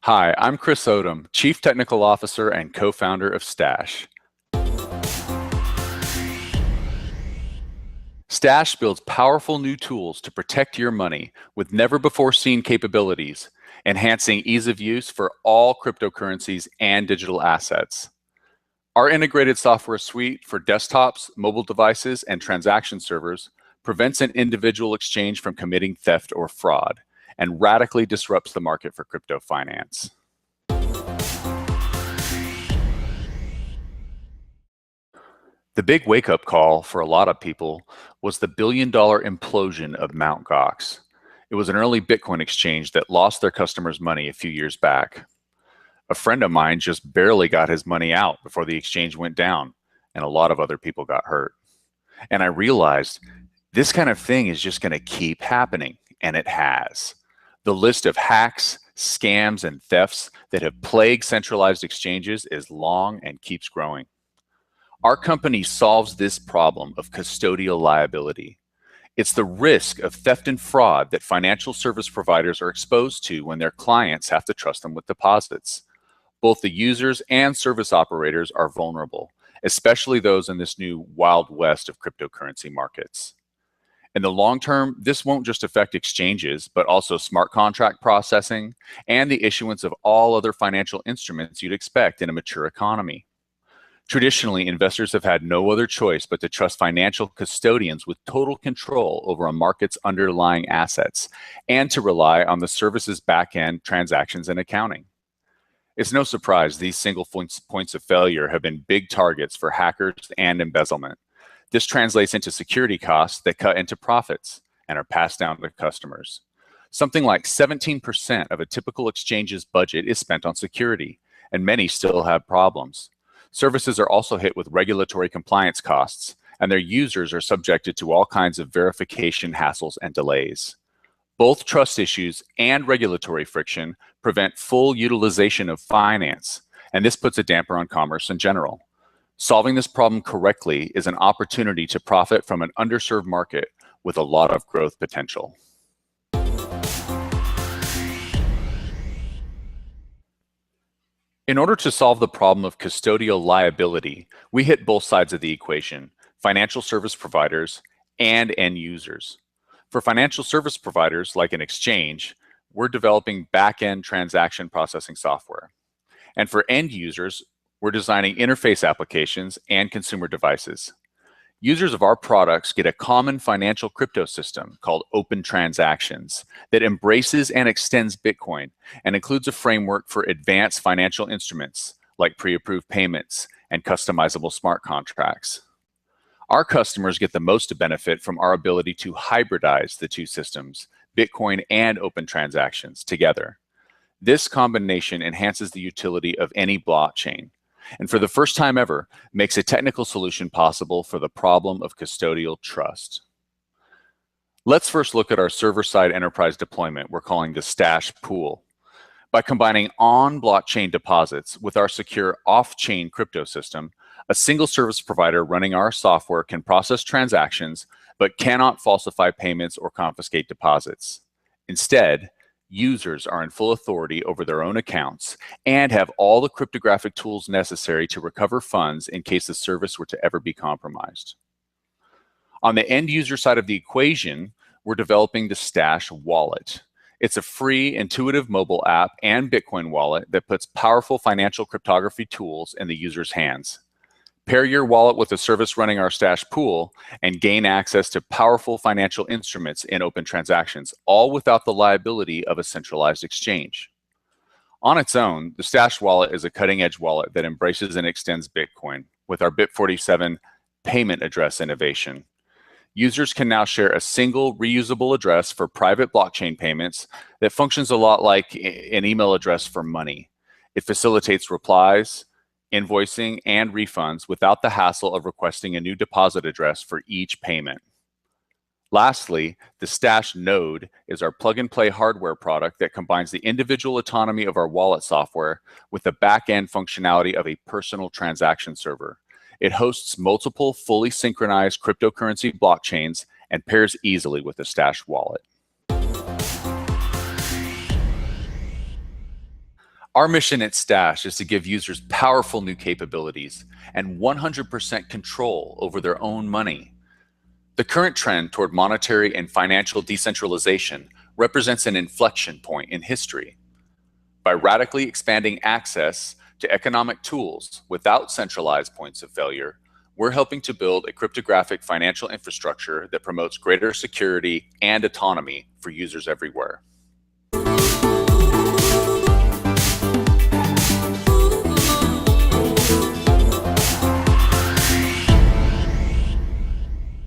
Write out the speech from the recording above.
Hi, I'm Chris Odom, Chief Technical Officer and co-founder of Stash. Stash builds powerful new tools to protect your money with never-before-seen capabilities, enhancing ease of use for all cryptocurrencies and digital assets. Our integrated software suite for desktops, mobile devices, and transaction servers prevents an individual exchange from committing theft or fraud and radically disrupts the market for crypto finance. The big wake-up call for a lot of people was the billion-dollar implosion of Mt. Gox. It was an early Bitcoin exchange that lost their customers' money a few years back. A friend of mine just barely got his money out before the exchange went down, and a lot of other people got hurt. And I realized this kind of thing is just going to keep happening, and it has. The list of hacks, scams, and thefts that have plagued centralized exchanges is long and keeps growing. Our company solves this problem of custodial liability. It's the risk of theft and fraud that financial service providers are exposed to when their clients have to trust them with deposits. Both the users and service operators are vulnerable, especially those in this new wild west of cryptocurrency markets. In the long term, this won't just affect exchanges, but also smart contract processing and the issuance of all other financial instruments you'd expect in a mature economy. Traditionally, investors have had no other choice but to trust financial custodians with total control over a market's underlying assets and to rely on the service's back-end transactions and accounting. It's no surprise these single points of failure have been big targets for hackers and embezzlement. This translates into security costs that cut into profits and are passed down to customers. Something like 17% of a typical exchange's budget is spent on security, and many still have problems. Services are also hit with regulatory compliance costs, and their users are subjected to all kinds of verification hassles and delays. Both trust issues and regulatory friction prevent full utilization of finance, and this puts a damper on commerce in general. Solving this problem correctly is an opportunity to profit from an underserved market with a lot of growth potential. In order to solve the problem of custodial liability, we hit both sides of the equation, financial service providers and end users. For financial service providers, like an exchange, we're developing back-end transaction processing software. And for end users, we're designing interface applications and consumer devices. Users of our products get a common financial crypto system called Open Transactions that embraces and extends Bitcoin and includes a framework for advanced financial instruments like pre-approved payments and customizable smart contracts. Our customers get the most benefit from our ability to hybridize the two systems, Bitcoin and Open Transactions, together. This combination enhances the utility of any blockchain, and for the first time ever, makes a technical solution possible for the problem of custodial trust. Let's first look at our server-side enterprise deployment we're calling the Stash Pool. By combining on-blockchain deposits with our secure off-chain crypto system, a single service provider running our software can process transactions but cannot falsify payments or confiscate deposits. Instead, users are in full authority over their own accounts and have all the cryptographic tools necessary to recover funds in case the service were to ever be compromised. On the end user side of the equation, we're developing the Stash Wallet. It's a free, intuitive mobile app and Bitcoin wallet that puts powerful financial cryptography tools in the user's hands. Pair your wallet with a service running our Stash Pool and gain access to powerful financial instruments in Open Transactions, all without the liability of a centralized exchange. On its own, the Stash Wallet is a cutting-edge wallet that embraces and extends Bitcoin with our BIP47 payment address innovation. Users can now share a single reusable address for private blockchain payments that functions a lot like an email address for money. It facilitates replies, invoicing, and refunds without the hassle of requesting a new deposit address for each payment. Lastly, the Stash Node is our plug-and-play hardware product that combines the individual autonomy of our wallet software with the back-end functionality of a personal transaction server. It hosts multiple fully synchronized cryptocurrency blockchains and pairs easily with the Stash Wallet. Our mission at Stash is to give users powerful new capabilities and 100% control over their own money. The current trend toward monetary and financial decentralization represents an inflection point in history. By radically expanding access to economic tools without centralized points of failure, we're helping to build a cryptographic financial infrastructure that promotes greater security and autonomy for users everywhere.